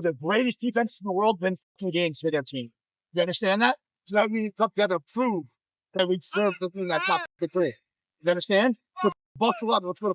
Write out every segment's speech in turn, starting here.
the greatest defenses in the world win fucking games for their team. You understand that? So that we need to come together to prove that we deserve to be in that top three. You understand? So buckle up. Let's go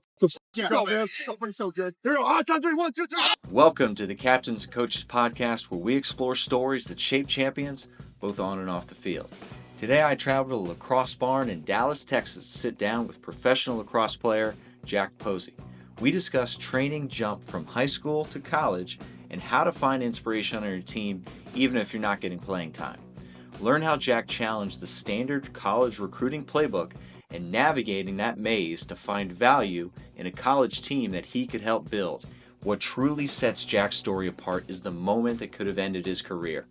to go, man. Nobody's so good. Here we go. On 3, 1, 2, 3. Welcome to the Captains and Coaches podcast, where we explore stories that shape champions, both on and off the field. Today I travel to the Lacrosse barn in Dallas, Texas, to sit down with professional lacrosse player Jack Posey. We discuss training jump from high school to college and how to find inspiration on your team even if you're not getting playing time. Learn how Jack challenged the standard college recruiting playbook and navigating that maze to find value in a college team that he could help build. What truly sets Jack's story apart is the moment that could have ended his career.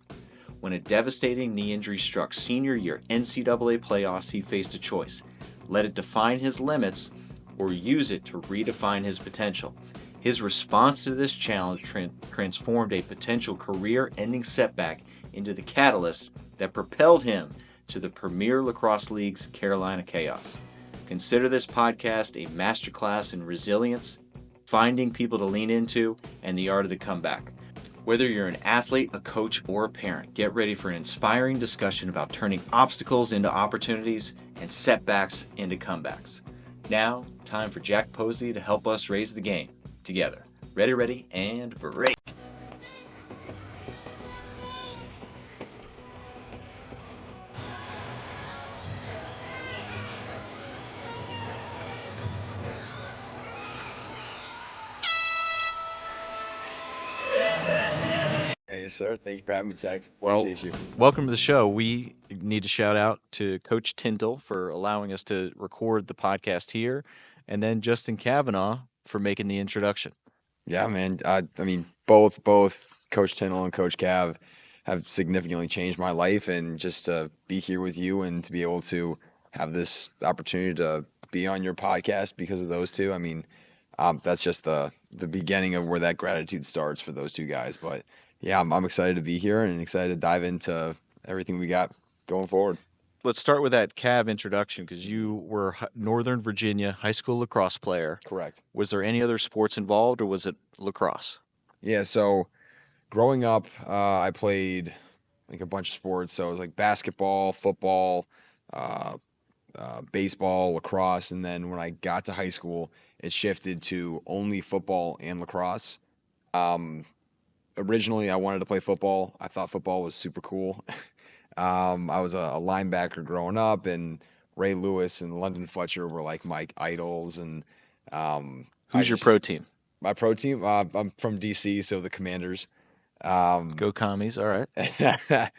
When a devastating knee injury struck senior year NCAA playoffs, he faced a choice: let it define his limits or use it to redefine his potential. His response to this challenge transformed a potential career-ending setback into the catalyst that propelled him to the Premier Lacrosse League's Carolina Chaos. Consider this podcast a masterclass in resilience, finding people to lean into, and the art of the comeback. Whether you're an athlete, a coach, or a parent, get ready for an inspiring discussion about turning obstacles into opportunities and setbacks into comebacks. Now, time for Jack Posey to help us raise the game together. Ready, and break. Yes, sir. Thank you for having me, Tex. Well, Appreciate you. welcome to the show. We need to shout out to Coach Tyndall for allowing us to record the podcast here, and then Justin Kavanaugh for making the introduction. Yeah, man. I mean, both Coach Tyndall and Coach Cav have significantly changed my life, and just to be here with you and to be able to have this opportunity to be on your podcast because of those two. I mean, that's just the beginning of where that gratitude starts for those two guys. But yeah, I'm excited to be here and excited to dive into everything we got going forward. Let's start with that Cav introduction, because you were Northern Virginia high school lacrosse player. Correct. Was there any other sports involved, or was it lacrosse? Yeah, so growing up, I played like a bunch of sports. So it was like basketball, football, uh, baseball, lacrosse. And then when I got to high school, it shifted to only football and lacrosse. Originally, I wanted to play football. I thought football was super cool. I was a linebacker growing up, and Ray Lewis and London Fletcher were like my idols. And Who's your pro team? My pro team? I'm from DC, so the Commanders. Go Commies. All right.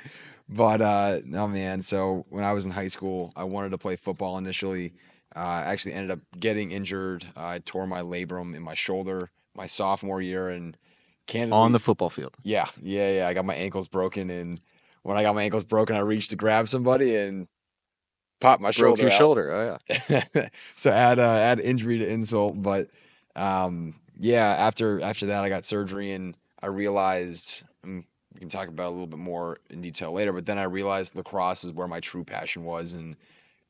But no, man. So when I was in high school, I wanted to play football initially. I actually ended up getting injured. I tore my labrum in my shoulder my sophomore year, and candidly, On the football field. yeah. I got my ankles broken, and when I got my ankles broken, I reached to grab somebody and popped my Broke shoulder your out. shoulder. Oh, yeah. So add injury to insult. But yeah, after that, I got surgery, and I realized, we can talk about it a little bit more in detail later, but then I realized lacrosse is where my true passion was, and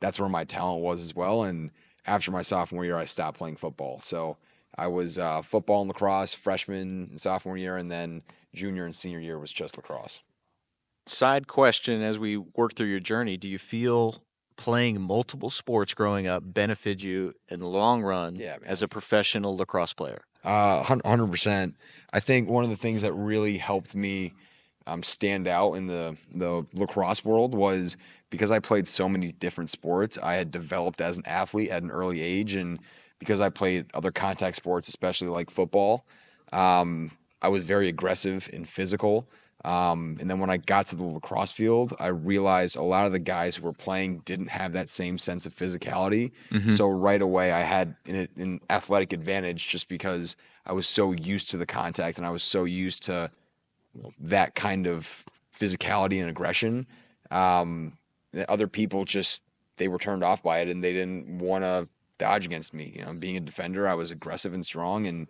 that's where my talent was as well. And after my sophomore year, I stopped playing football. So I was football and lacrosse freshman and sophomore year, and then junior and senior year was just lacrosse. Side question, as we work through your journey, do you feel playing multiple sports growing up benefited you in the long run as a professional lacrosse player? 100%. I think one of the things that really helped me stand out in the lacrosse world was because I played so many different sports. I had developed as an athlete at an early age, and because I played other contact sports, especially like football, I was very aggressive and physical. And then when I got to the lacrosse field, I realized a lot of the guys who were playing didn't have that same sense of physicality. Mm-hmm. So right away, I had an athletic advantage just because I was so used to the contact and I was so used to that kind of physicality and aggression. That other people they were turned off by it, and they didn't want to dodge against me. You know, being a defender, I was aggressive and strong, and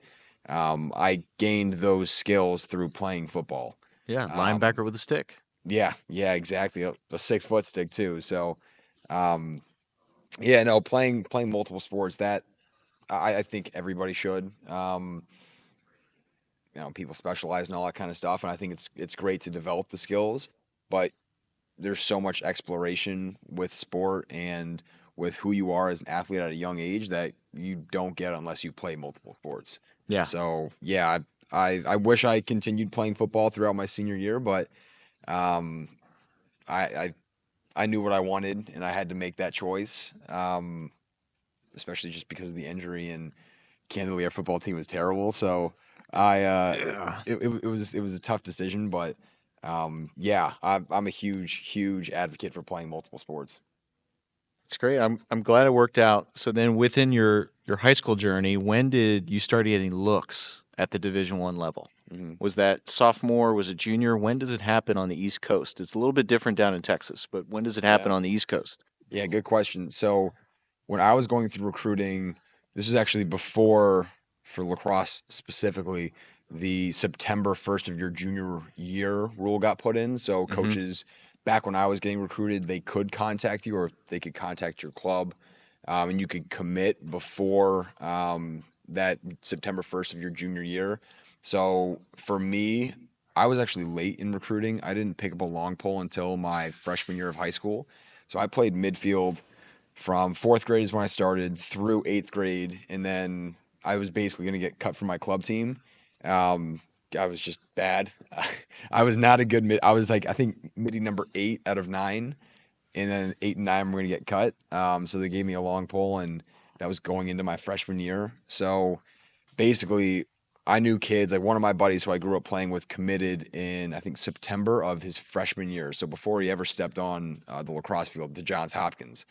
I gained those skills through playing football. Yeah, linebacker with a stick. Yeah, exactly. A 6-foot stick too. So, yeah, no, playing multiple sports, that I think everybody should. people specialize and all that kind of stuff. And I think it's great to develop the skills, but there's so much exploration with sport and with who you are as an athlete at a young age that you don't get unless you play multiple sports. Yeah. So yeah, I wish I continued playing football throughout my senior year, but um, I knew what I wanted and I had to make that choice. Especially just because of the injury, and candidly, our football team was terrible. So Yeah. it was a tough decision, but yeah, I'm a huge advocate for playing multiple sports. It's great. I'm glad it worked out. So then within your high school journey, when did you start getting looks at the Division I level? Was that sophomore? Was it junior? When does it happen on the East Coast? It's a little bit different down in Texas, but when does it happen on the East Coast? Yeah, good question. So when I was going through recruiting, this is actually before, for lacrosse specifically, the September 1st of your junior year rule got put in. So coaches, back when I was getting recruited, they could contact you or they could contact your club, and you could commit before that September 1st of your junior year. So for me, I was actually late in recruiting. I didn't pick up a long pole until my freshman year of high school. So I played midfield from fourth grade is when I started through eighth grade, and then I was basically going to get cut from my club team. I was just bad. I was not a good mid. I was like, I think midi number 8 out of 9, and then 8 and 9 were going to get cut. So they gave me a long pole, and that was going into my freshman year. So basically, I knew kids. Like one of my buddies who I grew up playing with committed in, I think, September of his freshman year. So before he ever stepped on the lacrosse field to Johns Hopkins.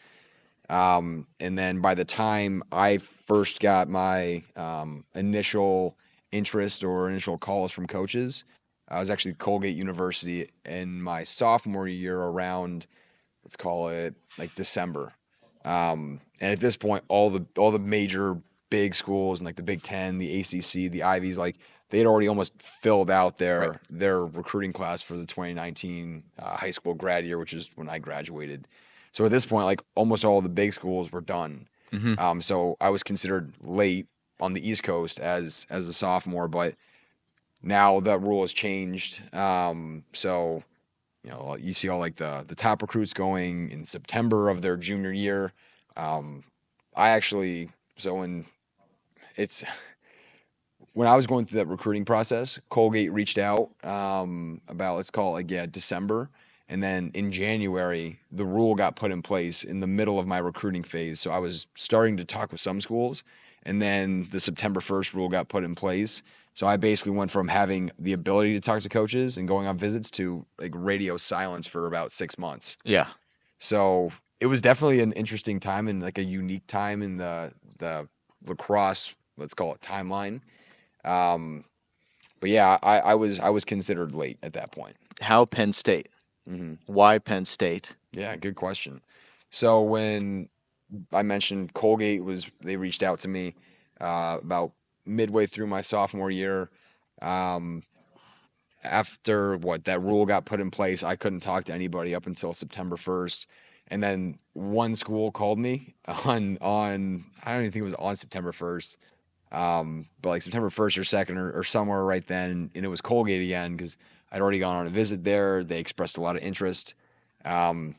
And then by the time I first got my initial interest or initial calls from coaches, I was actually at Colgate University in my sophomore year around, let's call it like December. And at this point, all the major big schools and like the Big Ten, the ACC, the Ivies, like they had already almost filled out their recruiting class for the 2019 high school grad year, which is when I graduated. So at this point, like almost all the big schools were done. So I was considered late on the East Coast as a sophomore, but now that rule has changed. So you see all like the top recruits going in September of their junior year. I actually when I was going through that recruiting process, Colgate reached out about, let's call it like December. And then in January, the rule got put in place in the middle of my recruiting phase. So I was starting to talk with some schools, and then the September 1st rule got put in place. So I basically went from having the ability to talk to coaches and going on visits to like radio silence for about 6 months. Yeah. So it was definitely an interesting time and like a unique time in the lacrosse, let's call it, timeline. But yeah, I was considered late at that point. How Penn State? Why Penn State? Yeah, good question. So when I mentioned Colgate they reached out to me about midway through my sophomore year. After that rule got put in place, I couldn't talk to anybody up until September 1st. And then one school called me on I don't even think it was on September 1st. But like September 1st or 2nd or somewhere right then, and it was Colgate again because I'd already gone on a visit there. They expressed a lot of interest. And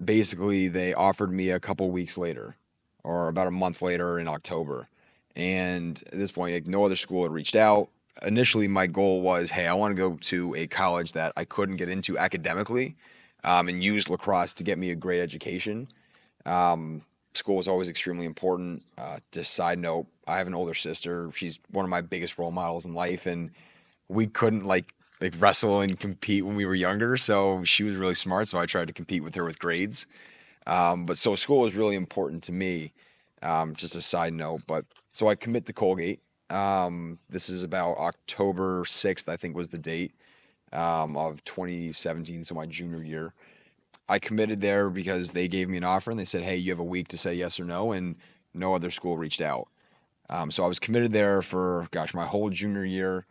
basically they offered me a couple weeks later or about a month later in October. And at this point, like, no other school had reached out. Initially, my goal was, hey, I want to go to a college that I couldn't get into academically and use lacrosse to get me a great education. School was always extremely important. Just side note, I have an older sister. She's one of my biggest role models in life, and we couldn't like wrestle and compete when we were younger. So she was really smart. So I tried to compete with her with grades. But so school was really important to me. Just a side note. But so I commit to Colgate. This is about October 6th, I think was the date of 2017. So my junior year. I committed there because they gave me an offer and they said, hey, you have a week to say yes or no. And no other school reached out. So I was committed there for, my whole junior year.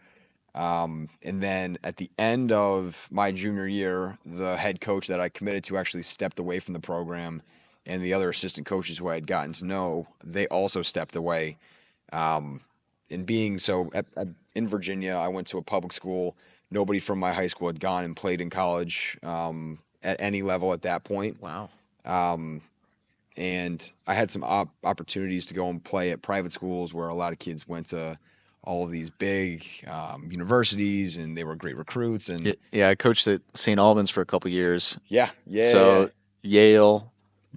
And then at the end of my junior year, the head coach that I committed to actually stepped away from the program, and the other assistant coaches who I had gotten to know, they also stepped away. In in Virginia. I went to a public school. Nobody from my high school had gone and played in college at any level at that point. Wow. And I had some opportunities to go and play at private schools where a lot of kids went to all of these big universities, and they were great recruits. And Yeah, I coached at St. Albans for a couple years. yeah. So Yale,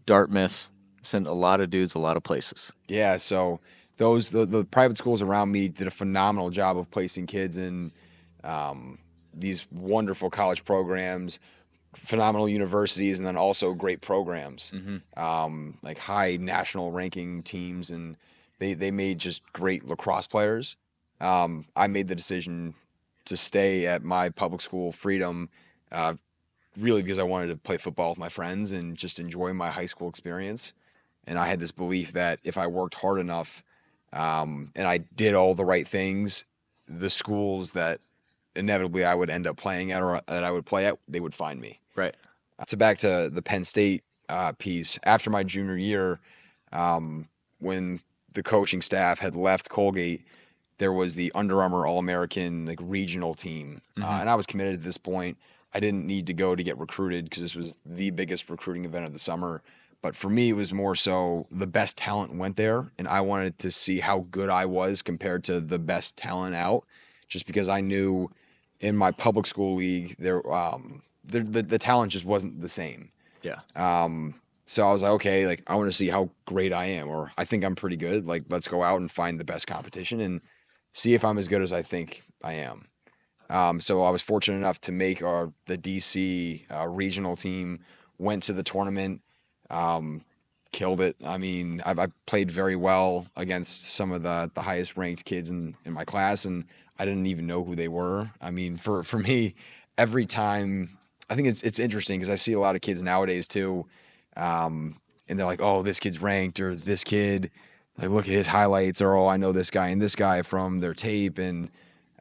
Dartmouth, sent a lot of dudes a lot of places. Yeah, so the private schools around me did a phenomenal job of placing kids in these wonderful college programs, phenomenal universities, and then also great programs, like high national ranking teams, and they made just great lacrosse players. I made the decision to stay at my public school, Freedom, really because I wanted to play football with my friends and just enjoy my high school experience. And I had this belief that if I worked hard enough and I did all the right things, the schools that inevitably I would end up playing at or that I would play at, they would find me. Right. So back to the Penn State piece. After my junior year, when the coaching staff had left Colgate, there was the Under Armour All-American like regional team, and I was committed at this point. I didn't need to go to get recruited because this was the biggest recruiting event of the summer. But for me, it was more so the best talent went there, and I wanted to see how good I was compared to the best talent out, just because I knew in my public school league the talent just wasn't the same. Yeah. So I was like, okay, like I want to see how great I am, or I think I'm pretty good. Like, let's go out and find the best competition and see if I'm as good as I think I am. So I was fortunate enough to make the DC regional team, went to the tournament, killed it. I mean, I played very well against some of the highest ranked kids in my class, and I didn't even know who they were. I mean, for me, every time, I think it's interesting because I see a lot of kids nowadays too, and they're like, oh, this kid's ranked, or this kid, like, look at his highlights, or oh, I know this guy and this guy from their tape. And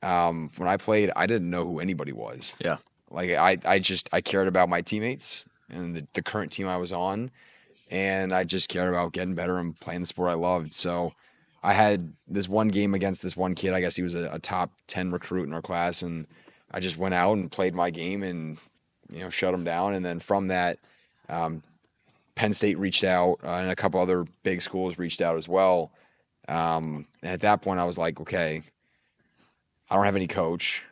when I played, I didn't know who anybody was. Yeah. Like I cared about my teammates and the current team I was on, and I just cared about getting better and playing the sport I loved. So I had this one game against this one kid. I guess he was a top 10 recruit in our class, and I just went out and played my game and shut him down. And then from that, Penn State reached out, and a couple other big schools reached out as well. And at that point, I was like, okay, I don't have any coach.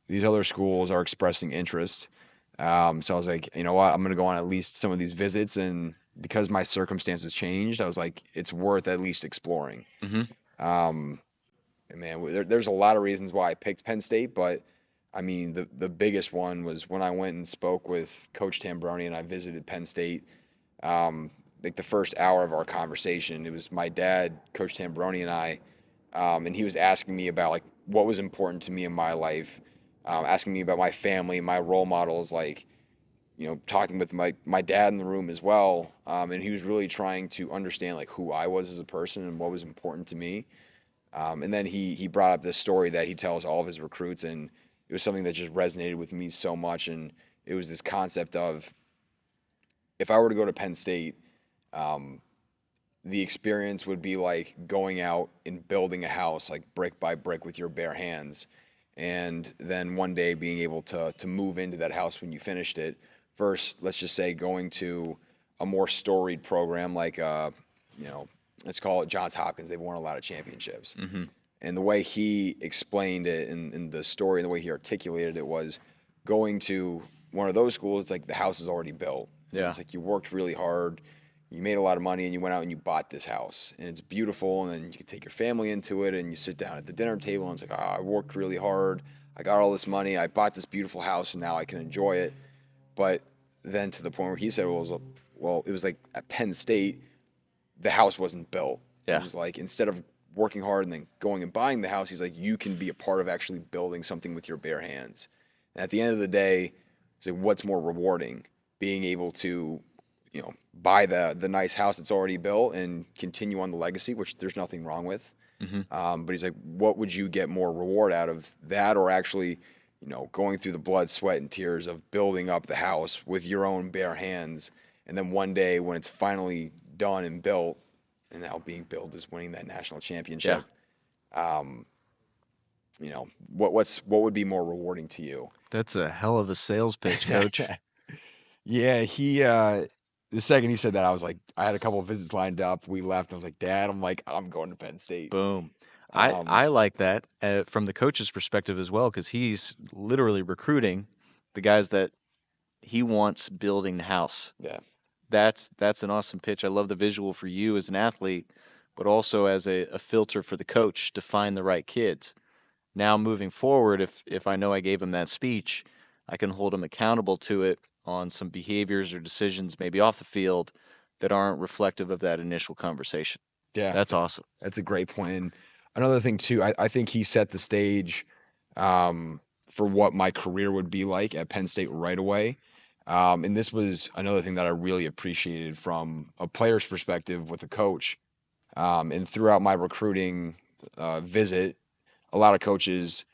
These other schools are expressing interest. So I was like, you know what? I'm going to go on at least some of these visits. And because my circumstances changed, I was like, it's worth at least exploring. And man, there's a lot of reasons why I picked Penn State, but I mean, the biggest one was when I went and spoke with Coach Tambroni and I visited Penn State. Like the first hour of our conversation, it was my dad, Coach Tambroni, and I, and he was asking me about like what was important to me in my life, asking me about my family, my role models, like talking with my dad in the room as well, and he was really trying to understand like who I was as a person and what was important to me. And then he brought up this story that he tells all of his recruits, and it was something that just resonated with me so much. And it was this concept of, if I were to go to Penn State, the experience would be like going out and building a house, like brick by brick with your bare hands. And then one day being able to move into that house when you finished it. Versus, let's just say, going to a more storied program like, let's call it Johns Hopkins. They've won a lot of championships. And the way he explained it in the story and the way he articulated it was going to one of those schools, it's like the house is already built. Yeah. It's like you worked really hard, you made a lot of money, and you went out and you bought this house. And it's beautiful, and then you can take your family into it, and you sit down at the dinner table, and it's like, I worked really hard, I got all this money, I bought this beautiful house, and now I can enjoy it. But then to the point where he said, well, it was like at Penn State, the house wasn't built. Yeah. It was like, instead of working hard and then going and buying the house, he's like, you can be a part of actually building something with your bare hands. And at the end of the day, it's like, what's more rewarding? Being able to, buy the nice house that's already built and continue on the legacy, which there's nothing wrong with. But he's like, what would you get more reward out of that, or actually, going through the blood, sweat, and tears of building up the house with your own bare hands, and then one day when it's finally done and built, and now being built is winning that national championship. what would be more rewarding to you? That's a hell of a sales pitch, coach. Yeah, the second he said that, I was like, I had a couple of visits lined up. We left. I was like, Dad, I'm going to Penn State. Boom. Um, I like that from the coach's perspective as well, because he's literally recruiting the guys that he wants building the house. yeah, That's an awesome pitch. I love the visual for you as an athlete, but also as a filter for the coach to find the right kids. Now moving forward, if I know I gave him that speech, I can hold him accountable to it on some behaviors or decisions maybe off the field that aren't reflective of that initial conversation. yeah, That's awesome. that's a great point. And another thing too, I think he set the stage for what my career would be like at Penn State right away. And this was another thing that I really appreciated from a player's perspective with a coach. And throughout my recruiting visit, a lot of coaches,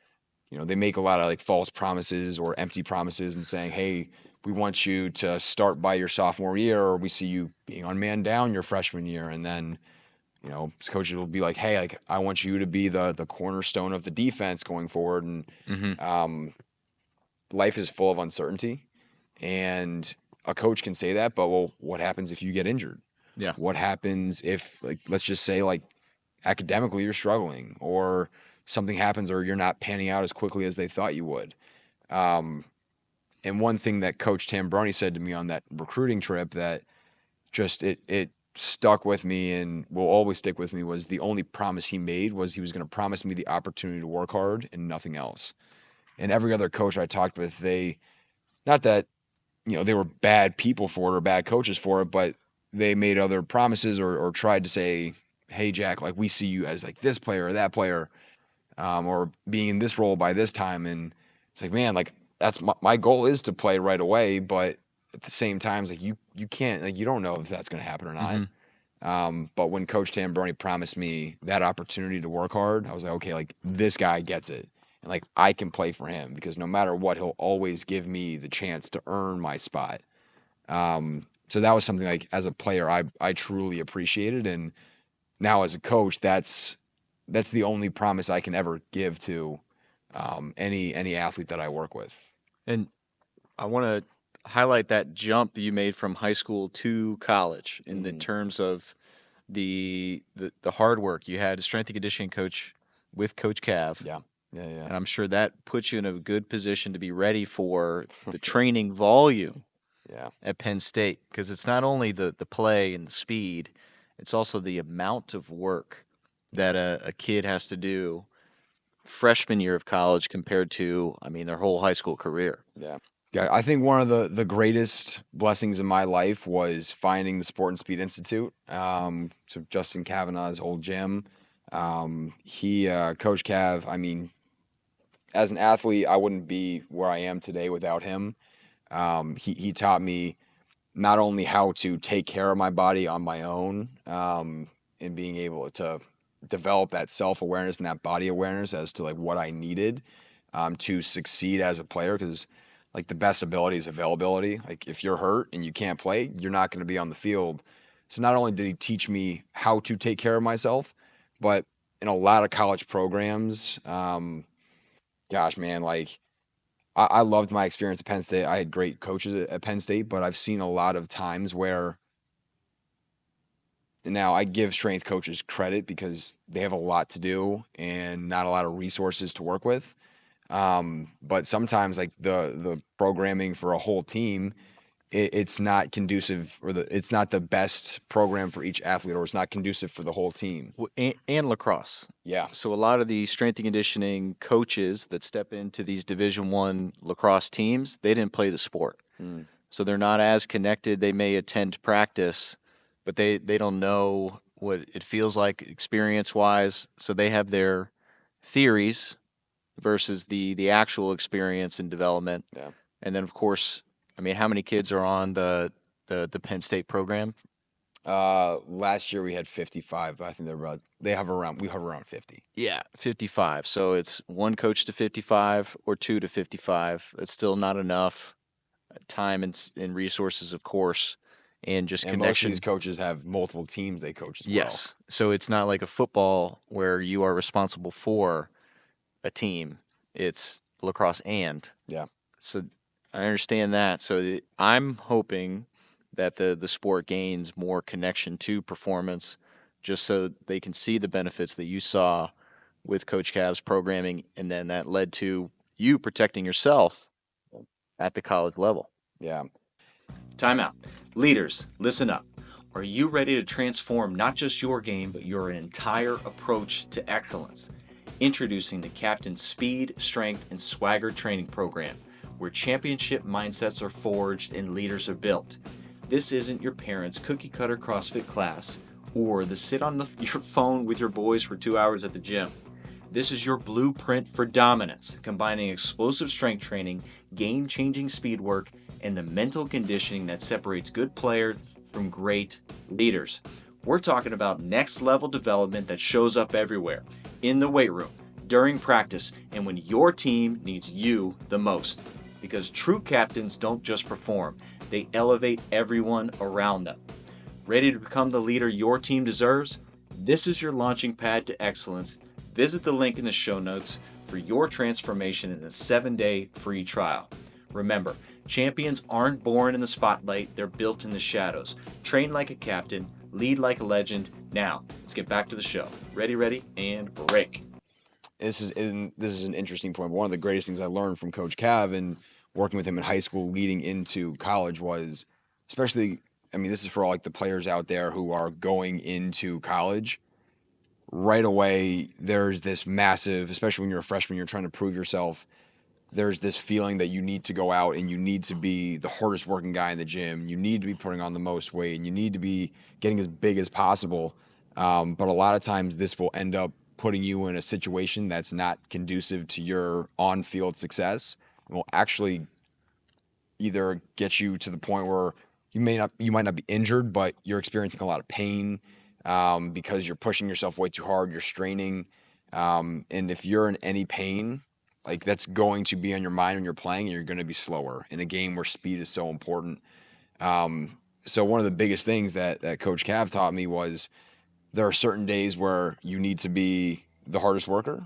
they make a lot of like false promises or empty promises and saying, hey, we want you to start by your sophomore year, or we see you being on man down your freshman year. And then, coaches will be like, hey, like, I want you to be the cornerstone of the defense going forward. And life is full of uncertainty. And a coach can say that, but well, what happens if you get injured? Yeah. What happens if, like, let's just say, like, academically you're struggling, or something happens, or you're not panning out as quickly as they thought you would? And one thing that Coach Tambroni said to me on that recruiting trip that just it stuck with me and will always stick with me was the only promise he made was he was going to promise me the opportunity to work hard and nothing else. And every other coach I talked with, not that they were bad people for it or bad coaches for it, but they made other promises or tried to say, hey, Jack, like, we see you as like this player or that player, or being in this role by this time. And it's like, man, like, that's my goal is to play right away, but at the same time, it's like you can't, like, you don't know if that's going to happen or not. But when Coach Tambroni promised me that opportunity to work hard, I was like, okay, like, this guy gets it. And like, I can play for him because no matter what, he'll always give me the chance to earn my spot. So that was something, like, as a player, I truly appreciated. And now as a coach, that's the only promise I can ever give to any athlete that I work with. And I want to highlight that jump that you made from high school to college in the terms of the hard work. You had a strength and conditioning coach with Coach Cav. Yeah. And I'm sure that puts you in a good position to be ready for the training volume at Penn State, because it's not only the play and the speed, it's also the amount of work that a kid has to do freshman year of college compared to, their whole high school career. Yeah. I think one of the greatest blessings in my life was finding the Sport and Speed Institute. So Justin Kavanaugh's old gym. Coach Cav, as an athlete, I wouldn't be where I am today without him. He taught me not only how to take care of my body on my own, and being able to develop that self-awareness and that body awareness as to, like, what I needed to succeed as a player, because, like, the best ability is availability. Like, if you're hurt and you can't play, you're not going to be on the field. So not only did he teach me how to take care of myself, but in a lot of college programs, gosh, man, like, I loved my experience at Penn State. I had great coaches at Penn State, but I've seen a lot of times where, now I give strength coaches credit because they have a lot to do and not a lot of resources to work with. But sometimes, like, the programming for a whole team, it's not conducive, or it's not the best program for each athlete, or it's not conducive for the whole team. And lacrosse. Yeah. So a lot of the strength and conditioning coaches that step into these Division I lacrosse teams, they didn't play the sport. So they're not as connected. They may attend practice, but they don't know what it feels like experience-wise. So they have their theories versus the actual experience and development. Yeah. And then, of course, how many kids are on the Penn State program? Last year we had 55, but I think we hover around 50. Yeah, 55. So it's one coach to 55 or two to 55. That's still not enough time and resources, of course, and just And connection. most of these coaches have multiple teams they coach as well. Yes. So it's not like a football where you are responsible for a team. It's lacrosse and. Yeah. So I understand that. So I'm hoping that the sport gains more connection to performance, just so they can see the benefits that you saw with Coach Cav's programming, and then that led to you protecting yourself at the college level. Yeah. Time out. Leaders, listen up. Are you ready to transform not just your game, but your entire approach to excellence? Introducing the Captain's Speed, Strength, and Swagger Training Program, where championship mindsets are forged and leaders are built. This isn't your parents' cookie cutter CrossFit class or the sit on your phone with your boys for 2 hours at the gym. This is your blueprint for dominance, combining explosive strength training, game-changing speed work, and the mental conditioning that separates good players from great leaders. We're talking about next level development that shows up everywhere, in the weight room, during practice, and when your team needs you the most. Because true captains don't just perform, they elevate everyone around them. Ready to become the leader your team deserves? This is your launching pad to excellence. Visit the link in the show notes for your transformation in a 7-day free trial. Remember, champions aren't born in the spotlight, they're built in the shadows. Train like a captain, lead like a legend. Now, let's get back to the show. Ready, and break. This is an interesting point. One of the greatest things I learned from Coach Cav and working with him in high school leading into college was, especially, I mean, this is for all like the players out there who are going into college. Right away, there's this massive, especially when you're a freshman, you're trying to prove yourself. There's this feeling that you need to go out and you need to be the hardest working guy in the gym. You need to be putting on the most weight and you need to be getting as big as possible. But a lot of times this will end up putting you in a situation that's not conducive to your on-field success and will actually either get you to the point where you might not be injured, but you're experiencing a lot of pain because you're pushing yourself way too hard, you're straining. And if you're in any pain, like that's going to be on your mind when you're playing and you're going to be slower in a game where speed is so important. So one of the biggest things that Coach Cav taught me was there are certain days where you need to be the hardest worker,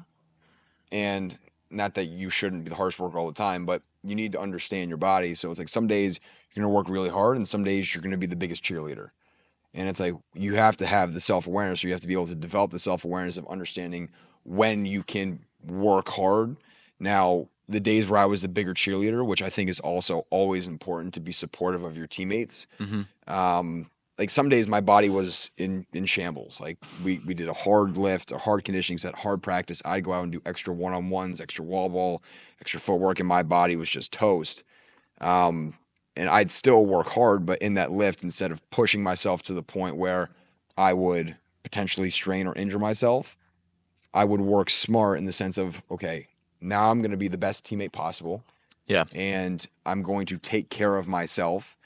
and not that you shouldn't be the hardest worker all the time, but you need to understand your body. So it's like some days you're going to work really hard and some days you're going to be the biggest cheerleader. And it's like you have to have the self-awareness, or you have to be able to develop the self-awareness of understanding when you can work hard. Now, the days where I was the bigger cheerleader, which I think is also always important to be supportive of your teammates. Like some days my body was in shambles. Like we did a hard lift, a hard conditioning set, hard practice. I'd go out and do extra one-on-ones, extra wall ball, extra footwork, and my body was just toast. And I'd still work hard, but in that lift, instead of pushing myself to the point where I would potentially strain or injure myself, I would work smart in the sense of, okay, now I'm going to be the best teammate possible. Yeah. And I'm going to take care of myself.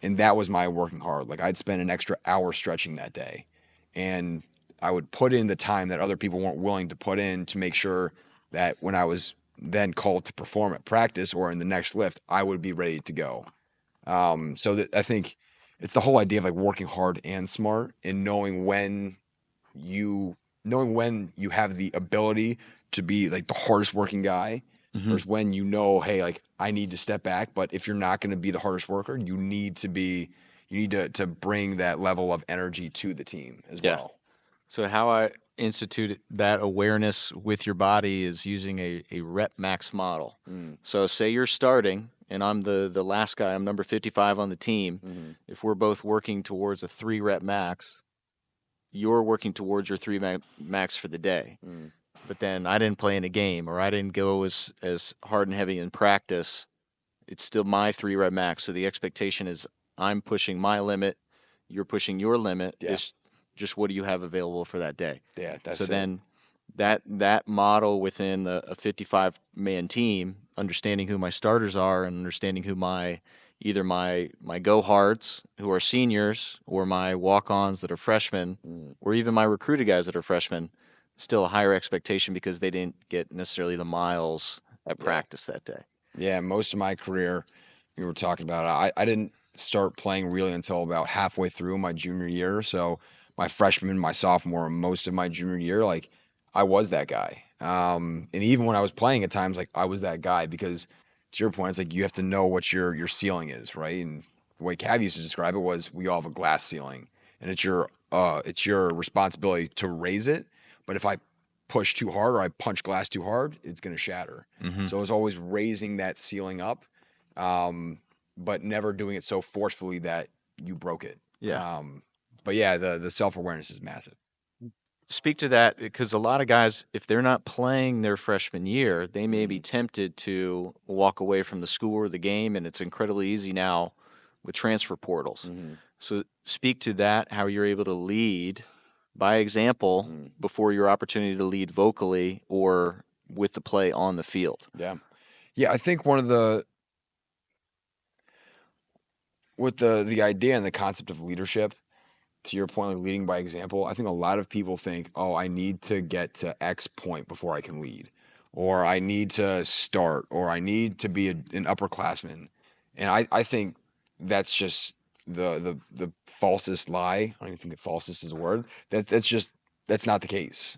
And that was my working hard. Like I'd spend an extra hour stretching that day. And I would put in the time that other people weren't willing to put in to make sure that when I was then called to perform at practice or in the next lift, I would be ready to go. So that I think it's the whole idea of like working hard and smart and knowing when you have the ability to be like the hardest working guy versus when you know, hey, like I need to step back. But if you're not going to be the hardest worker, you need to bring that level of energy to the team as well. So how I institute that awareness with your body is using a rep max model. So say you're starting and I'm the last guy, I'm number 55 on the team. If we're both working towards a 3 rep max, you're working towards your 3 max for the day. But then I didn't play in a game or I didn't go as hard and heavy in practice. It's still my 3 rep max. So the expectation is I'm pushing my limit, you're pushing your limit. Yeah. It's just what do you have available for that day? Yeah, that's so it. Then that model within a 55-man team, understanding who my starters are and understanding who either my go hards who are seniors or my walk-ons that are freshmen or even my recruited guys that are freshmen, still a higher expectation because they didn't get necessarily the miles at practice that day. Yeah, most of my career, we were talking about, I didn't start playing really until about halfway through my junior year. So my freshman, my sophomore, and most of my junior year, like I was that guy. And even when I was playing at times, like I was that guy because to your point, it's like you have to know what your ceiling is, right? And the way Cav used to describe it was we all have a glass ceiling, and it's your responsibility to raise it. But if I push too hard or I punch glass too hard, it's going to shatter. Mm-hmm. So it's always raising that ceiling up, but never doing it so forcefully that you broke it. Yeah. But yeah, the self-awareness is massive. Speak to that because a lot of guys, if they're not playing their freshman year, they may be tempted to walk away from the school or the game, and it's incredibly easy now with transfer portals. So speak to that, how you're able to lead by example before your opportunity to lead vocally or with the play on the field. Yeah. Yeah, I think one of with the idea and the concept of leadership, to your point, like leading by example, I think a lot of people think, oh, I need to get to X point before I can lead, or I need to start, or I need to be an upperclassman. And I think that's just the falsest lie. I don't even think that falsest is a word. That's not the case.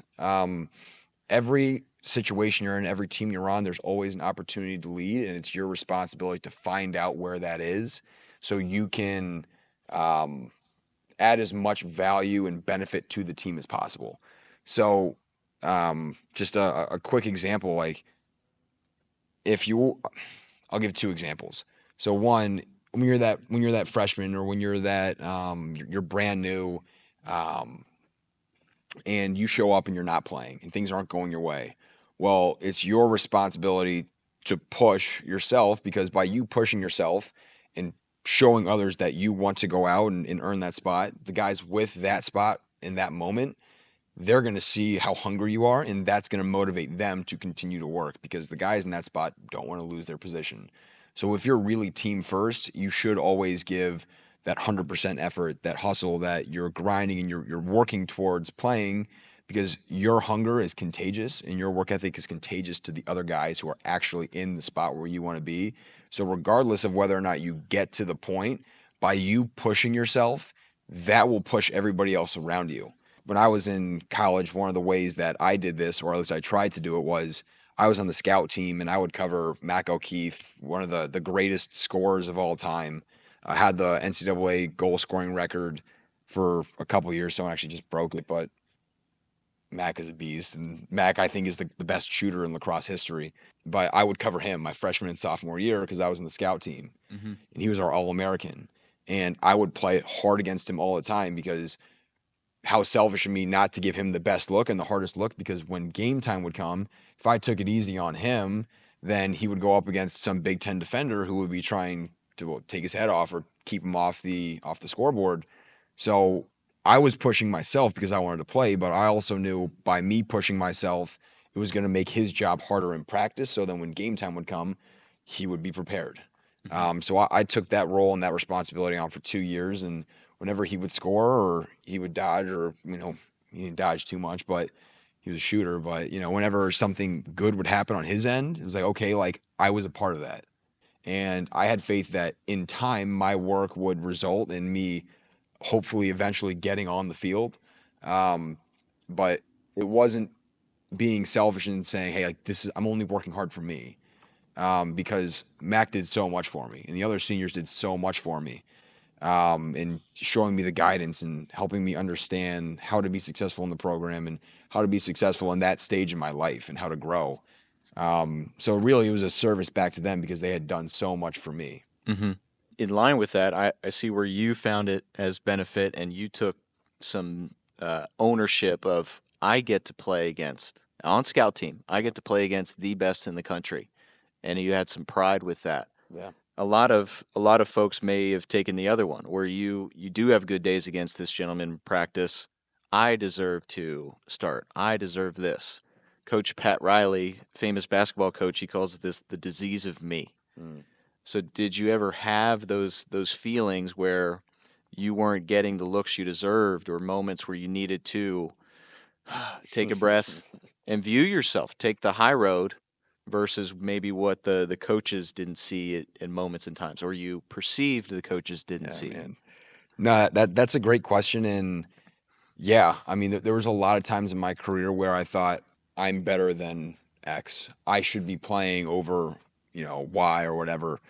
Every situation you're in, every team you're on, there's always an opportunity to lead, and it's your responsibility to find out where that is so you can add as much value and benefit to the team as possible. So just a quick example, like I'll give two examples. So one, when you're that freshman or when you're that you're brand new, and you show up and you're not playing and things aren't going your way. Well, it's your responsibility to push yourself, because by you pushing yourself and showing others that you want to go out and earn that spot, the guys with that spot in that moment, they're going to see how hungry you are, and that's going to motivate them to continue to work because the guys in that spot don't want to lose their position. So if you're really team first, you should always give that 100% effort, that hustle, that you're grinding and you're working towards playing, because your hunger is contagious and your work ethic is contagious to the other guys who are actually in the spot where you want to be. So regardless of whether or not you get to the point, by you pushing yourself, that will push everybody else around you. When I was in college, one of the ways that I did this, or at least I tried to do it, was I was on the scout team and I would cover Mac O'Keefe, one of the greatest scorers of all time. I had the NCAA goal scoring record for a couple of years. Someone actually just broke it, but Mac is a beast. And Mac, I think, is the best shooter in lacrosse history. But I would cover him my freshman and sophomore year because I was in the scout team. And he was our All-American. And I would play hard against him all the time because how selfish of me not to give him the best look and the hardest look, because when game time would come, if I took it easy on him, then he would go up against some Big Ten defender who would be trying to take his head off or keep him off the scoreboard. So I was pushing myself because I wanted to play, but I also knew by me pushing myself, it was going to make his job harder in practice. So then when game time would come, he would be prepared. So I took that role and that responsibility on for 2 years. And whenever he would score or he would dodge, or, he didn't dodge too much, but he was a shooter. But, whenever something good would happen on his end, it was like, okay, like I was a part of that. And I had faith that in time, my work would result in me hopefully eventually getting on the field. But it wasn't being selfish and saying, hey, like I'm only working hard for me. Because Mac did so much for me and the other seniors did so much for me. And showing me the guidance and helping me understand how to be successful in the program and how to be successful in that stage in my life and how to grow. So really it was a service back to them because they had done so much for me. In line with that, I see where you found it as benefit and you took some ownership of, I get to play against, on scout team, I get to play against the best in the country. And you had some pride with that. Yeah. A lot of folks may have taken the other one, where you do have good days against this gentleman in practice. I deserve to start. I deserve this. Coach Pat Riley, famous basketball coach, he calls this the disease of me. So did you ever have those feelings where you weren't getting the looks you deserved, or moments where you needed to take a breath and view yourself, take the high road, versus maybe what the coaches didn't see in moments and times, or you perceived the coaches didn't see? Man. No, that's a great question. And yeah, I mean, there was a lot of times in my career where I thought I'm better than X. I should be playing over, Y or whatever.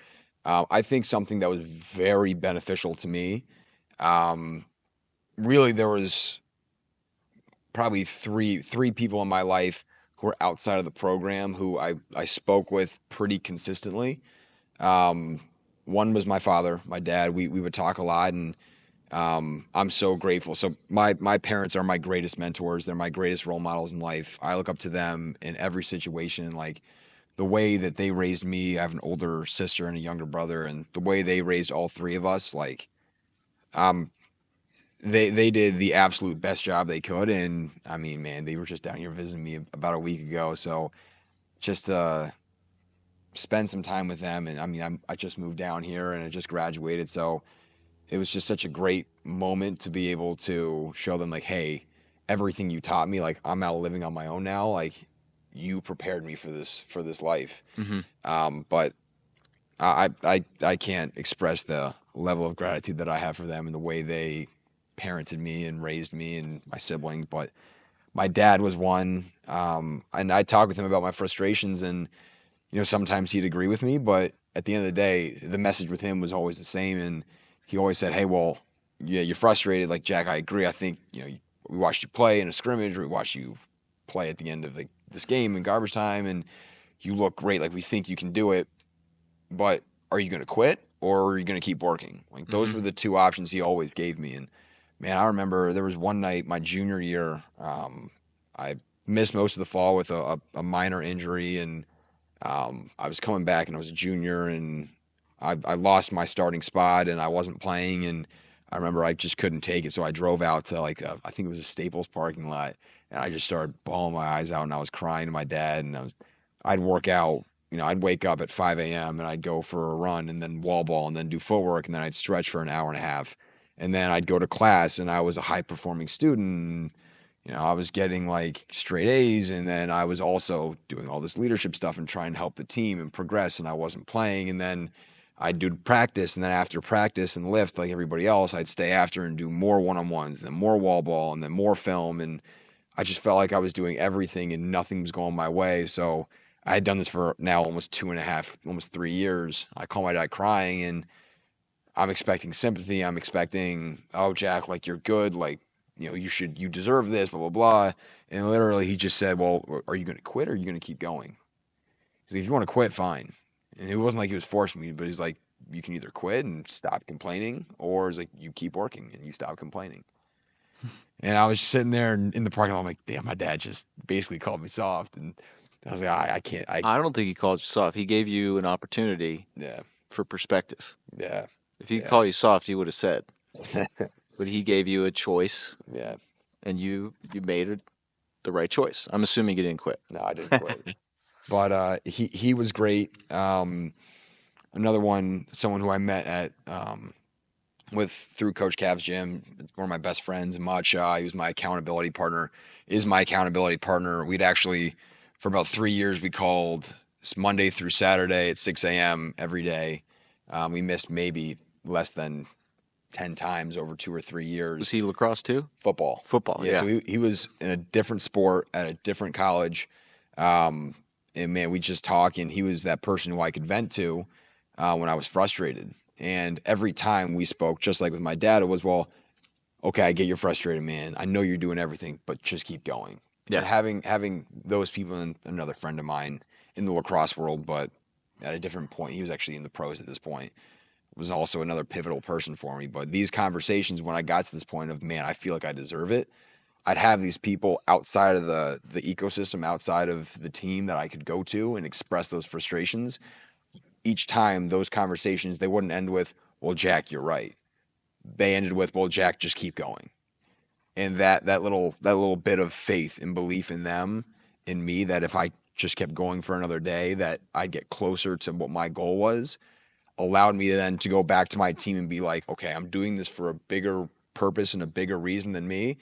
I think something that was very beneficial to me. Really, there was probably three people in my life who were outside of the program who I spoke with pretty consistently. One was my father, my dad. We would talk a lot, and I'm so grateful. So my parents are my greatest mentors. They're my greatest role models in life. I look up to them in every situation. Like the way that they raised me. I have an older sister and a younger brother, and the way they raised all three of us, like um, they did the absolute best job they could. And I mean, man, they were just down here visiting me about a week ago. So just spend some time with them. And I mean, I just moved down here and I just graduated, so it was just such a great moment to be able to show them like, hey, everything you taught me, like I'm out living on my own now. Like you prepared me for this life. But I can't express the level of gratitude that I have for them and the way they parented me and raised me and my siblings. But my dad was one, and I talked with him about my frustrations, and sometimes he'd agree with me, but at the end of the day, the message with him was always the same. And he always said, hey, well, yeah, you're frustrated. Like, Jack, I agree. I think, we watched you play in a scrimmage. We watched you play at the end of this game in garbage time, and you look great. Like, we think you can do it, but are you going to quit or are you going to keep working? Like, those were the two options he always gave me. And, man, I remember there was one night my junior year, I missed most of the fall with a minor injury, and I was coming back, and I was a junior, and I lost my starting spot, and I wasn't playing, and I remember I just couldn't take it, so I drove out to I think it was a Staples parking lot, and I just started bawling my eyes out, and I was crying to my dad, and I'd work out, I'd wake up at 5 a.m. and I'd go for a run, and then wall ball, and then do footwork, and then I'd stretch for an hour and a half, and then I'd go to class, and I was a high performing student. And, I was getting like straight A's, and then I was also doing all this leadership stuff and trying to help the team and progress, and I wasn't playing. And then I'd do practice, and then after practice and lift, like everybody else, I'd stay after and do more one-on-ones, then more wall ball, and then more film. And I just felt like I was doing everything and nothing was going my way. So I had done this for now almost 2.5, almost 3 years. I call my dad crying, and I'm expecting sympathy. I'm expecting, oh, Jack, like you're good. Like, you deserve this, blah, blah, blah. And literally he just said, well, are you going to quit or are you going to keep going? He's like, if you want to quit, fine. And it wasn't like he was forcing me, but he's like, you can either quit and stop complaining, or it's like you keep working and you stop complaining. And I was just sitting there in the parking lot. I'm like, damn, my dad just basically called me soft. And I was like, I can't. I don't think he called you soft. He gave you an opportunity Yeah. for perspective. Yeah. If he called you soft, he would have said. But he gave you a choice. Yeah. And you made it the right choice. I'm assuming you didn't quit. No, I didn't quit. But he was great. Another one, someone who I met at through Coach Cav's gym, one of my best friends, Ahmad Shah. He was my accountability partner. Is my accountability partner. We'd actually, for about 3 years, we called Monday through Saturday at 6 a.m. every day. We missed maybe less than 10 times over 2 or 3 years. Was he lacrosse too? Football. Yeah. So he was in a different sport at a different college. And man, we just talk, and he was that person who I could vent to when I was frustrated. And every time we spoke, just like with my dad, it was, well, okay, I get you're frustrated, man. I know you're doing everything, but just keep going. Yeah. And having those people, and another friend of mine in the lacrosse world, but at a different point, he was actually in the pros at this point, was also another pivotal person for me. But these conversations, when I got to this point of, man, I feel like I deserve it, I'd have these people outside of the ecosystem, outside of the team that I could go to and express those frustrations. Each time those conversations, they wouldn't end with, well, Jack, you're right. They ended with, well, Jack, just keep going. And that little bit of faith and belief in them, in me, that if I just kept going for another day, that I'd get closer to what my goal was, allowed me then to go back to my team and be like, okay, I'm doing this for a bigger purpose and a bigger reason than me,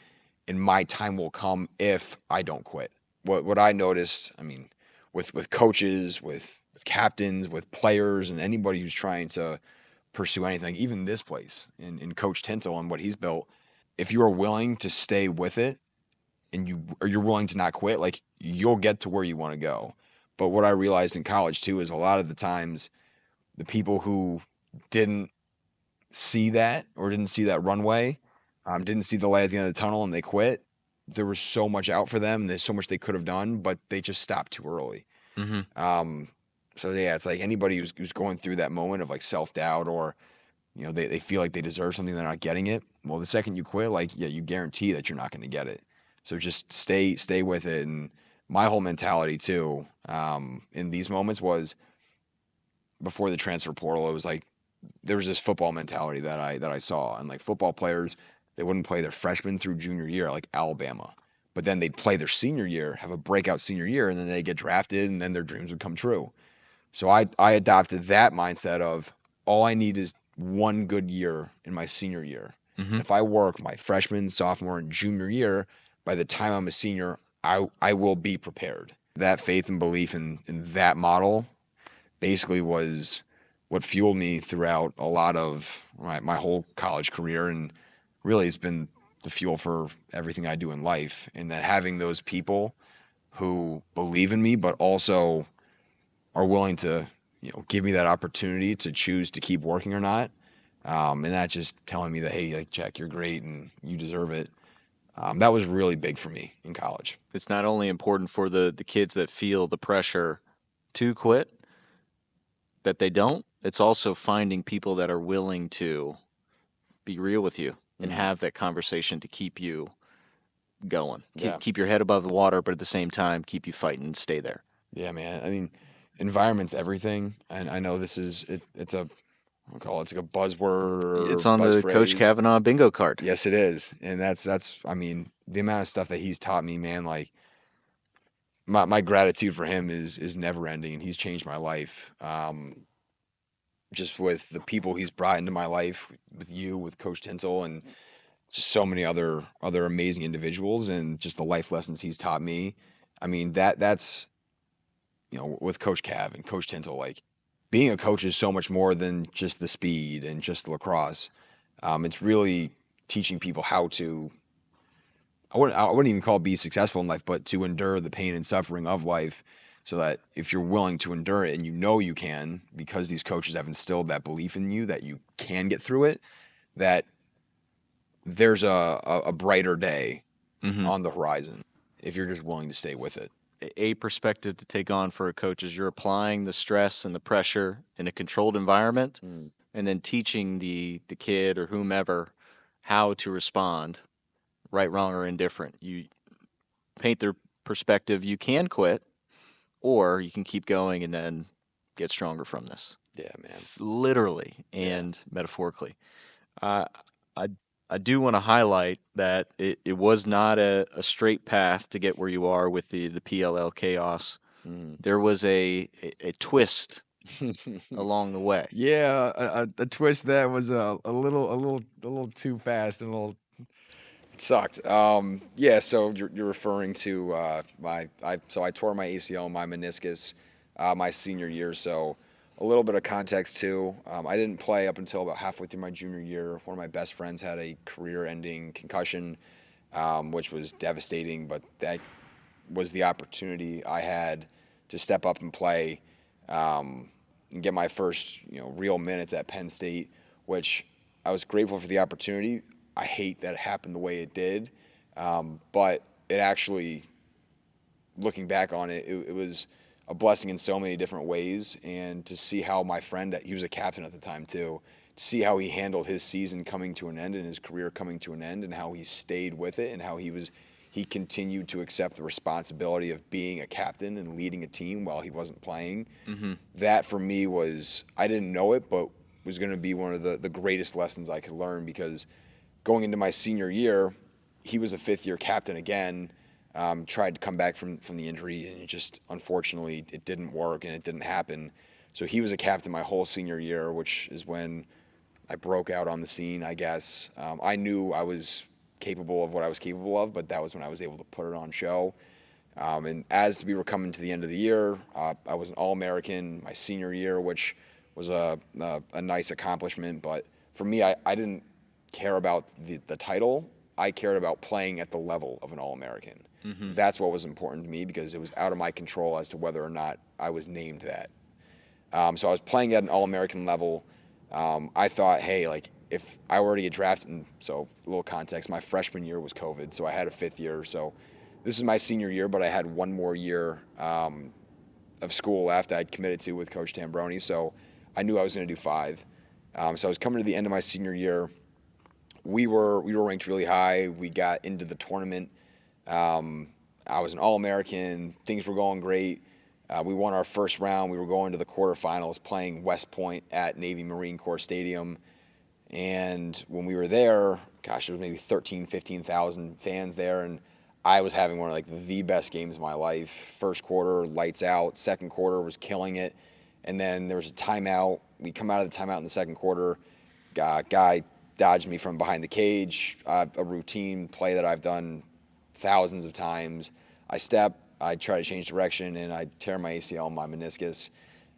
and my time will come if I don't quit. What I noticed, I mean, with coaches, with captains, with players, and anybody who's trying to pursue anything, even this place in Coach Tintel and what he's built, if you are willing to stay with it and you're willing to not quit, like you'll get to where you want to go. But what I realized in college too is a lot of the times the people who didn't see that or didn't see that runway, didn't see the light at the end of the tunnel and they quit. There was so much out for them. And there's so much they could have done, but they just stopped too early. So yeah, it's like anybody who's going through that moment of like self-doubt or, they feel like they deserve something, they're not getting it. Well, the second you quit, like, yeah, you guarantee that you're not going to get it. So just stay with it. And my whole mentality too, in these moments was before the transfer portal, it was like, there was this football mentality that I saw, and like football players, they wouldn't play their freshman through junior year like Alabama, but then they'd play their senior year, have a breakout senior year, and then they get drafted, and then their dreams would come true. So I adopted that mindset of all I need is one good year in my senior year. And if I work my freshman, sophomore, and junior year, by the time I'm a senior, I will be prepared. That faith and belief in that model basically was what fueled me throughout a lot of my whole college career, and really it's been the fuel for everything I do in life. And that having those people who believe in me but also are willing to give me that opportunity to choose to keep working or not, and not just telling me that, hey, like, Jack, you're great and you deserve it. That was really big for me in college. It's not only important for the kids that feel the pressure to quit, that they don't. It's also finding people that are willing to be real with you and have that conversation to keep you going. Keep your head above the water, but at the same time, keep you fighting and stay there. Yeah, man. I mean, environment's everything. And I know this is, it's a, I'll call it, it's like a buzzword or It's on buzz the phrase. Coach Kavanaugh bingo card. Yes, it is. And that's, I mean, the amount of stuff that he's taught me, man, like my gratitude for him is never ending. And he's changed my life. Just with the people he's brought into my life, with you, with Coach Tinsel, and just so many other amazing individuals, and just the life lessons he's taught me. I mean, that's, with Coach Cav and Coach Tinsel, like being a coach is so much more than just the speed and just lacrosse. It's really teaching people how to, I wouldn't even call it be successful in life, but to endure the pain and suffering of life, so that if you're willing to endure it, and you can, because these coaches have instilled that belief in you that you can get through it, that there's a brighter day on the horizon if you're just willing to stay with it. A perspective to take on for a coach is you're applying the stress and the pressure in a controlled environment, and then teaching the kid or whomever how to respond, right, wrong, or indifferent. You paint their perspective. You can quit, or you can keep going and then get stronger from this. Yeah, man. Literally and metaphorically. I do want to highlight that it was not a straight path to get where you are with the PLL chaos. There was a twist along the way. Yeah, a twist that was a little too fast and it sucked. Yeah, so you're referring to I tore my ACL, my meniscus, my senior year. So a little bit of context too. I didn't play up until about halfway through my junior year. One of my best friends had a career-ending concussion, which was devastating. But that was the opportunity I had to step up and play, and get my first real minutes at Penn State, which I was grateful for the opportunity. I hate that it happened the way it did, but it actually, looking back on it, it was a blessing in so many different ways. And to see how my friend, he was a captain at the time too, to see how he handled his season coming to an end and his career coming to an end, and how he stayed with it, and how he continued to accept the responsibility of being a captain and leading a team while he wasn't playing. That for me was, I didn't know it, but was going to be one of the greatest lessons I could learn, because going into my senior year, he was a fifth-year captain again, tried to come back from the injury, and it just, unfortunately, it didn't work and it didn't happen. So he was a captain my whole senior year, which is when I broke out on the scene, I guess. I knew I was capable of what I was capable of, but that was when I was able to put it on show. And as we were coming to the end of the year, I was an All-American my senior year, which was a nice accomplishment. But for me, I didn't care about the title. I cared about playing at the level of an All-American. That's what was important to me because it was out of my control as to whether or not I was named that. So I was playing at an All-American level. I thought, hey, like if I were to get drafted, and so a little context, my freshman year was COVID, so I had a 5th year. So this is my senior year, but I had one more year of school left I'd committed to with Coach Tambroni, so I knew I was going to do 5. So I was coming to the end of my senior year. We were ranked really high. We got into the tournament. I was an All-American. Things were going great. We won our first round. We were going to the quarterfinals playing West Point at Navy Marine Corps Stadium. And when we were there, gosh, there was maybe 13, 15,000 fans there. And I was having one of like the best games of my life. First quarter, lights out. Second quarter was killing it. And then there was a timeout. We come out of the timeout in the second quarter. Guy dodged me from behind the cage. A routine play that I've done thousands of times. I step, I try to change direction, and I tear my ACL and my meniscus.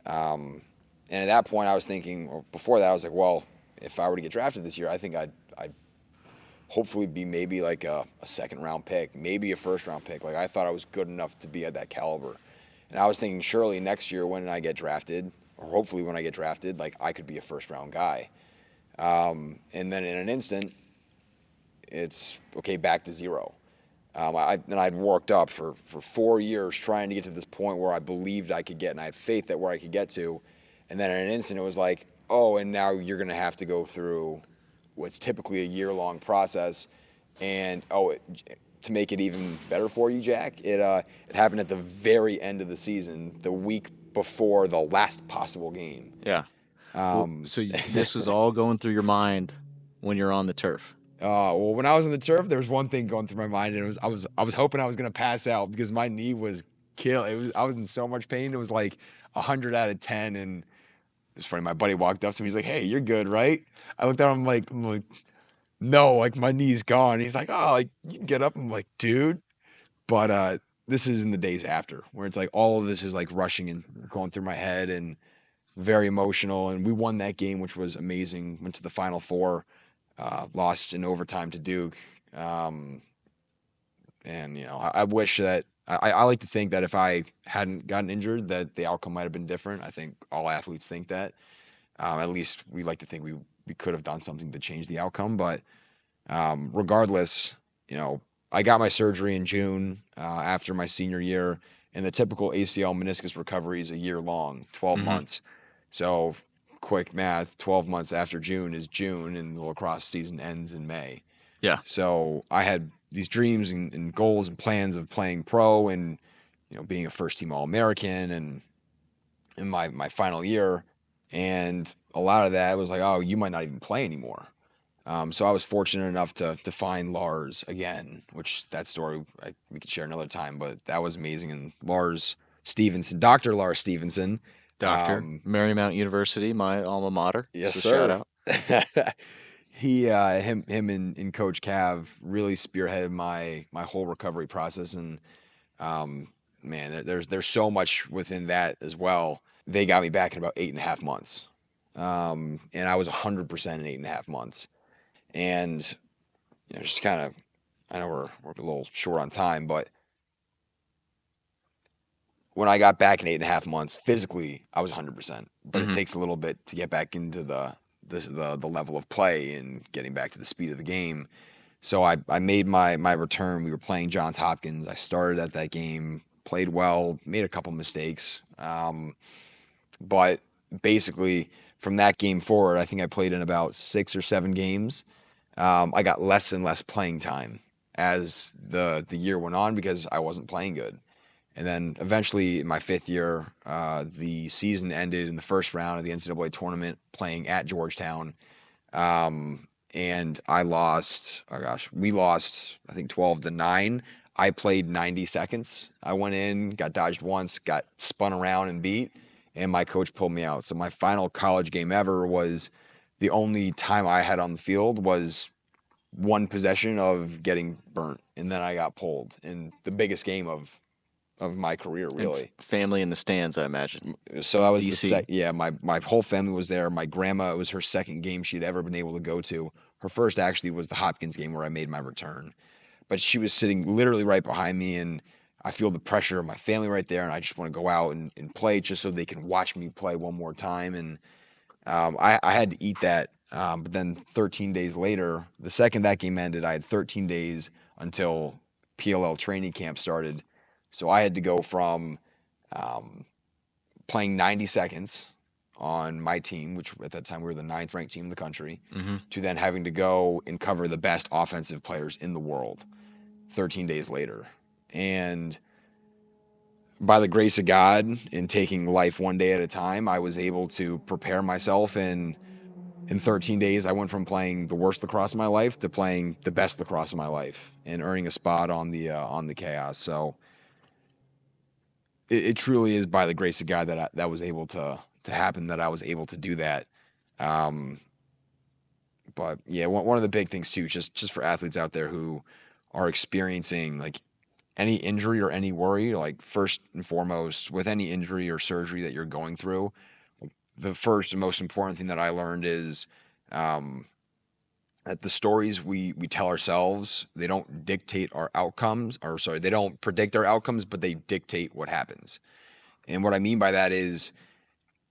And at that point, I was thinking, or before that, I was like, well, if I were to get drafted this year, I think I'd hopefully be maybe like a second-round pick, maybe a first-round pick. Like I thought I was good enough to be at that caliber. And I was thinking, surely next year when I get drafted, or hopefully when I get drafted, like I could be a first-round guy. And then in an instant, it's okay, back to zero. I'd worked up for 4 years trying to get to this point where I believed I could get, and I had faith that where I could get to. And then in an instant, it was like, oh, and now you're going to have to go through what's typically a year-long process. And, to make it even better for you, Jack, it happened at the very end of the season, the week before the last possible game. Yeah. So this was all going through your mind when you're on the turf. Well, when I was on the turf, there was one thing going through my mind, and it was I was hoping I was gonna pass out because my knee was I was in so much pain. It was like 100 out of 10, and it's funny. My buddy walked up to me. He's like, "Hey, you're good, right?" I looked at him. I'm like, no, like my knee's gone. He's like, "Oh, like you can get up." I'm like, "Dude," but this is in the days after, where it's like all of this is like rushing and going through my head and very emotional. And we won that game, which was amazing. Went to the Final Four. Lost in overtime to Duke. And, I wish that I like to think that if I hadn't gotten injured, that the outcome might have been different. I think all athletes think that. At least we like to think we could have done something to change the outcome. But regardless, I got my surgery in June after my senior year, and the typical ACL meniscus recovery is a year long, 12 months. So quick math, 12 months after June is June, and the lacrosse season ends in May. Yeah. So I had these dreams and goals and plans of playing pro and, being a first-team All-American and in my final year. And a lot of that was like, oh, you might not even play anymore. So I was fortunate enough to find Lars again, which that story we could share another time, but that was amazing. And Lars Stevenson, Dr. Lars Stevenson, Marymount University, my alma mater. Yes, so sir. Shout out. Him and Coach Cav really spearheaded my whole recovery process, and man, there's so much within that as well. They got me back in about 8.5 months, and I was 100% in 8.5 months, and just kind of, I know we're a little short on time, but when I got back in 8.5 months, physically I was 100%, but it takes a little bit to get back into the level of play and getting back to the speed of the game. So I made my return. We were playing Johns Hopkins. I started at that game, played well, made a couple mistakes. But basically from that game forward, I think I played in about 6 or 7 games. I got less and less playing time as the year went on because I wasn't playing good. And then eventually in my 5th year, the season ended in the first round of the NCAA tournament playing at Georgetown. And we lost, I think 12-9. I played 90 seconds. I went in, got dodged once, got spun around and beat, and my coach pulled me out. So my final college game ever was the only time I had on the field was one possession of getting burnt, and then I got pulled in the biggest game of my career, really. And family in the stands, I imagine. So that was DC. my whole family was there. My grandma, it was her second game she'd ever been able to go to. Her first actually was the Hopkins game where I made my return. But she was sitting literally right behind me, and I feel the pressure of my family right there, and I just want to go out and play just so they can watch me play one more time. And I had to eat that. But then 13 days later, the second that game ended, I had 13 days until PLL training camp started. So I had to go from playing 90 seconds on my team, which at that time we were the 9th ranked team in the country, to then having to go and cover the best offensive players in the world 13 days later. And by the grace of God and taking life one day at a time, I was able to prepare myself. And in 13 days, I went from playing the worst lacrosse of my life to playing the best lacrosse of my life and earning a spot on the Chaos. So it truly is by the grace of God that that was able to happen, that I was able to do that. But yeah, one of the big things too, just for athletes out there who are experiencing like any injury or any worry, like first and foremost, with any injury or surgery that you're going through, the first and most important thing that I learned is that the stories we tell ourselves, they don't dictate our outcomes, or sorry, they don't predict our outcomes, but they dictate what happens. And what I mean by that is,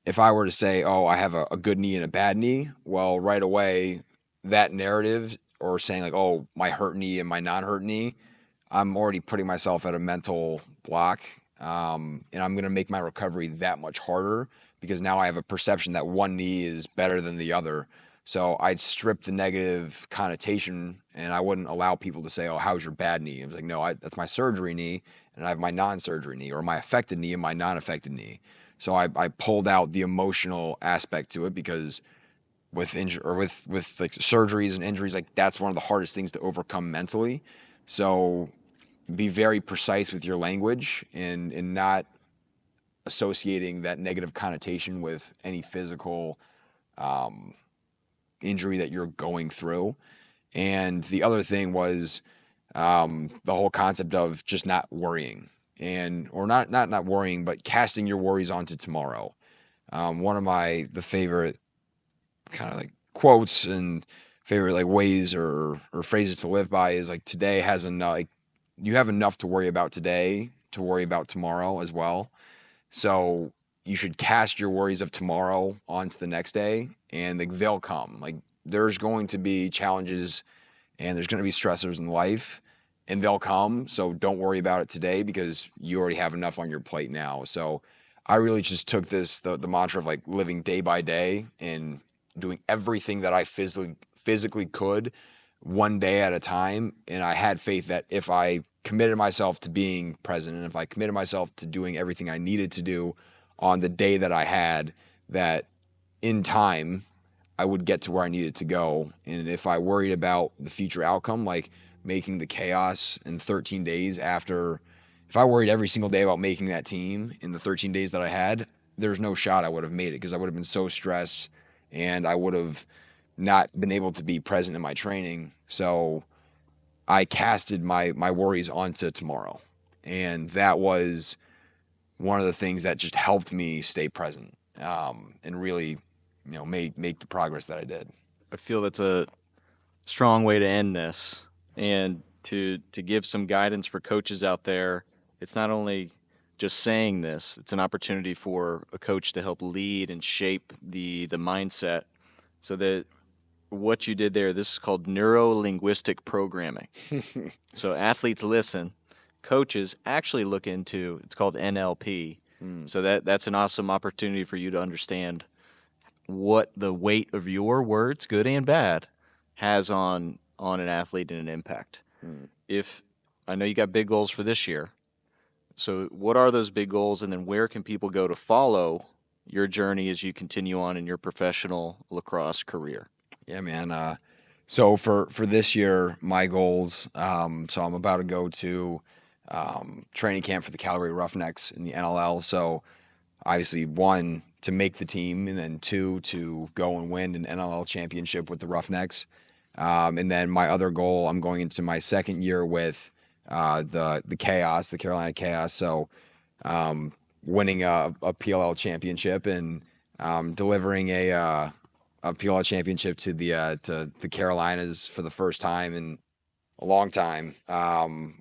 if I were to say, oh, I have a good knee and a bad knee, well, right away, that narrative, or saying like, oh, my hurt knee and my non-hurt knee, I'm already putting myself at a mental block, and I'm going to make my recovery that much harder because now I have a perception that one knee is better than the other. So I'd strip the negative connotation, and I wouldn't allow people to say, oh, how's your bad knee? I was like, no, that's my surgery knee, and I have my non-surgery knee, or my affected knee and my non-affected knee. So I pulled out the emotional aspect to it, because with like surgeries and injuries, like that's one of the hardest things to overcome mentally. So be very precise with your language and not associating that negative connotation with any physical injury that you're going through. And the other thing was the whole concept of just not worrying, or not worrying, but casting your worries onto tomorrow. One of the favorite kind of like quotes and favorite like ways or phrases to live by is like, today has enough, like you have enough to worry about today to worry about tomorrow as well. So you should cast your worries of tomorrow onto the next day, and like they'll come. Like there's going to be challenges and there's going to be stressors in life, and they'll come. So don't worry about it today because you already have enough on your plate now. So I really just took the mantra of like living day by day and doing everything that I physically could one day at a time. And I had faith that if I committed myself to being present, and if I committed myself to doing everything I needed to do on the day that I had, that in time I would get to where I needed to go. And if I worried about the future outcome, like making the Chaos in 13 days after, if I worried every single day about making that team in the 13 days that I had, there's no shot I would have made it, because I would have been so stressed and I would have not been able to be present in my training. So I casted my worries onto tomorrow. And that was one of the things that just helped me stay present, and really, make the progress that I did. I feel that's a strong way to end this, and to give some guidance for coaches out there. It's not only just saying this, it's an opportunity for a coach to help lead and shape the mindset, so that what you did there, this is called neuro-linguistic programming. So athletes listen, coaches actually look into, it's called NLP. So that's an awesome opportunity for you to understand what the weight of your words, good and bad, has on an athlete and an impact. If I know you got big goals for this year, so what are those big goals, and then where can people go to follow your journey as you continue on in your professional lacrosse career? Yeah, man. So for this year, my goals, so I'm about to go to training camp for the Calgary Roughnecks in the NLL. So obviously, one, to make the team, and then two, to go and win an NLL championship with the Roughnecks. And then my other goal, I'm going into my second year with the Chaos, the Carolina Chaos. So winning a PLL championship and delivering a a PLL championship to the Carolinas for the first time in a long time,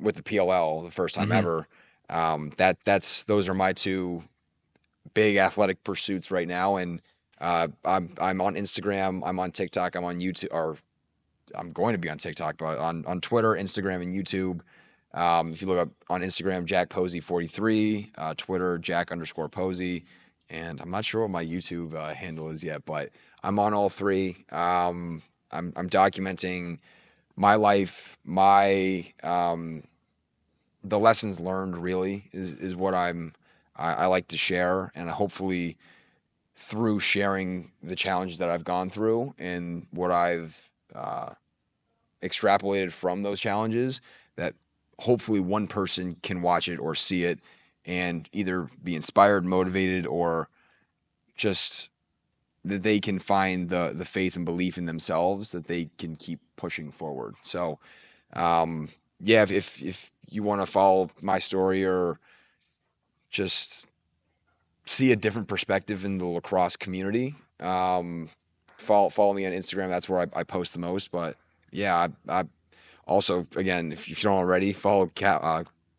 with the PLL, the first time ever. Those are my two big athletic pursuits right now. And I'm on Instagram, I'm on TikTok, I'm on YouTube, or I'm going to be on TikTok, but on Twitter, Instagram, and YouTube. If you look up on Instagram, Jack Posey 43, Twitter, Jack_Posey, and I'm not sure what my YouTube handle is yet, but I'm on all three. I'm documenting my life, the lessons learned. Really is what I like to share, and hopefully through sharing the challenges that I've gone through and what I've extrapolated from those challenges, that hopefully one person can watch it or see it and either be inspired, motivated, or just that they can find the faith and belief in themselves that they can keep pushing forward. So, yeah, if you want to follow my story or just see a different perspective in the lacrosse community, follow me on Instagram. That's where I post the most. But yeah, I also, again, if you don't already, follow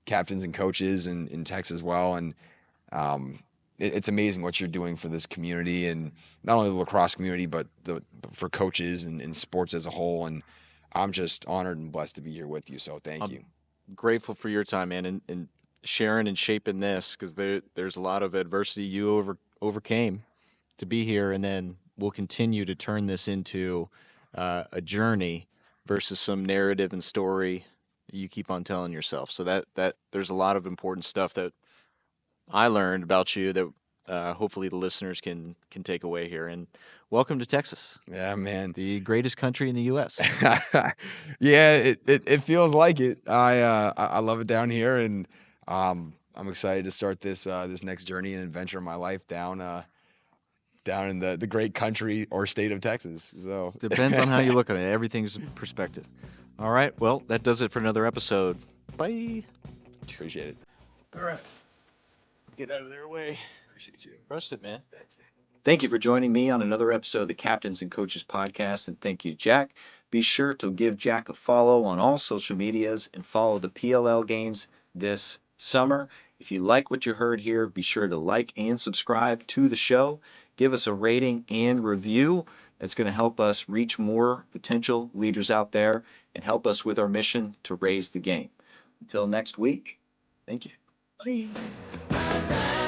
captains and coaches in Texas as well. And it's amazing what you're doing for this community, and not only the lacrosse community, but for coaches and sports as a whole. And I'm just honored and blessed to be here with you. So thank you. Grateful for your time, man, and sharing and shaping this, because there's a lot of adversity you overcame to be here, and then we'll continue to turn this into a journey versus some narrative and story you keep on telling yourself. So that there's a lot of important stuff that I learned about you that hopefully the listeners can take away here. And welcome to Texas. Yeah, man. The greatest country in the U.S. Yeah, it feels like it. I love it down here, and I'm excited to start this next journey and adventure of my life down in the great country or state of Texas. So Depends on how you look at it. Everything's perspective. All right. Well, that does it for another episode. Bye. Appreciate it. All right. Get out of their way. Appreciate you. Crushed it, man. Thank you for joining me on another episode of the Captains and Coaches Podcast, and thank you, Jack. Be sure to give Jack a follow on all social medias and follow the PLL games this summer. If you like what you heard here, be sure to like and subscribe to the show. Give us a rating and review. That's going to help us reach more potential leaders out there and help us with our mission to raise the game. Until next week, thank you. Bye.